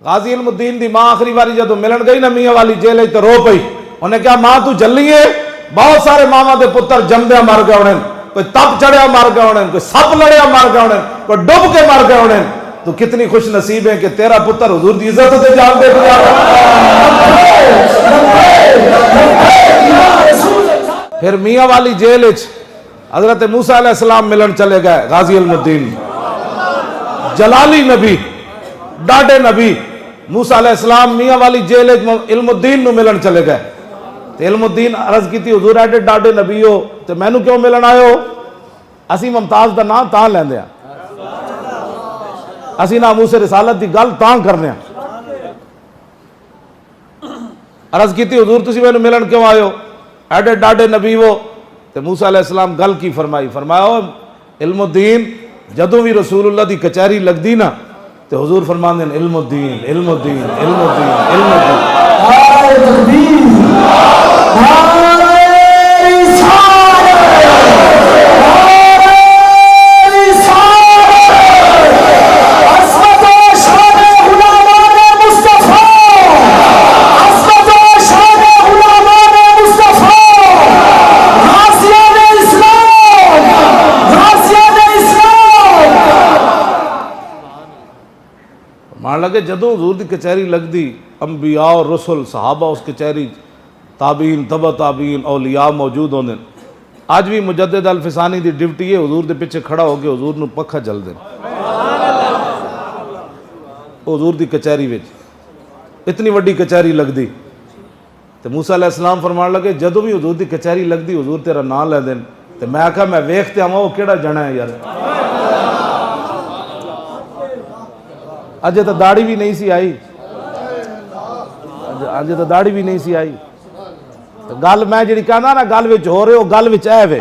غازی علم الدین دی ماں آخری باری جدو ملن گئی نا میاں والی جیل تو رو پئی. انہیں کہا ماں تو جلی ہے، بہت سارے ماما دے پتر جمدیا مر گئے ہونے، کوئی تپ چڑھیا مر گئے ہونے، کوئی سپ لڑیا مر گئے ہونے، کوئی ڈب کے مر گئے ہونے. تو کتنی خوش نصیب ہے کہ تیرا پتر حضور دی عزت تے جان دے گیا. پھر میاں والی جیل حضرت موسیٰ علیہ السلام ملن چلے گئے. غازی علم الدین جلالی نبی، ڈاڈے نبی موسیٰ علیہ السلام میاں والی جیل علم الدین نو ملن چلے گئے. علم الدین عرض کی تھی حضور ایڈے ڈاڈے نبی ہو تو مینو کیوں ملن آئے ہو؟ اسی ممتاز دا نام تاں لیندے ہیں، اسی ناموس رسالت دی گل تاں کرنے ہیں. عرض کی تھی حضور تسی مینو ملن کیوں آئے ہو؟ ایڈے ڈاڈے نبی ہو. تو موسیٰ علیہ السلام گل کی فرمایا علم الدین جدوں بھی رسول اللہ دی کچہری لگ دی نا تو حضور فرمان دین علم الدین علم الدین علم الدین علم الدین. مان لگے جدوں حضور دی کچہری لگ دی انبیاء اور رسل صحابہ اس کچہری تابعین تبع تابعین اولیاء موجود ہوندے. آج بھی مجدد الفسانی دی ڈیوٹی ہے حضور دے پیچھے کھڑا ہو کے حضور نو پکھا جل دے. حضور دی کچہری وچ اتنی وڈی کچہری لگ دی تے موسیٰ علیہ السلام فرمان لگے جدوں بھی حضور دی کچہری لگ دی حضور تیرا نام لے دین. تے میں آکھا میں ویکھتے آواں وہ کیڑا جنا ہے یار. اجے تو داڑھی بھی نہیں سی آئی، اجے تو داڑھی بھی نہیں سی آئی. گل میں جڑی کہنا نا گل وچ ہو رہے ہو گل وچ اے وے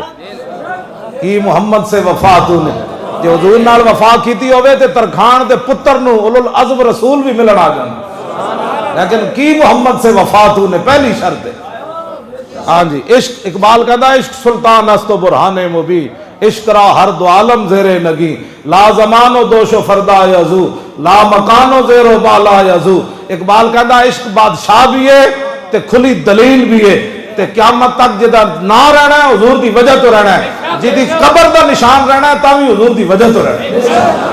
کہ محمد سے وفا تو نے جے حضور نال وفا کیتی ہوے تے ترکھان دے پتر نو اولو العزم رسول بھی ملن آ جان. لیکن کی محمد سے وفا تو نے پہلی شرط ہے. ہاں جی عشق اقبال کہتا عشق سلطان است و برہان مبین، عشق را ہر دو عالم زیر نگی، لا زمان و دوش و فردا یزو، لا مکان و زیر و بالا یزو. اقبال کہتا عشق بادشاہ بھی ہے تے کھلی دلیل بھی ہے تے قیامت تک جدا نہ رہنا ہے حضور دی وجہ تو رہنا ہے، جدی قبر دا نشان رہنا ہے تاں بھی حضور دی وجہ تو رہنا ہے.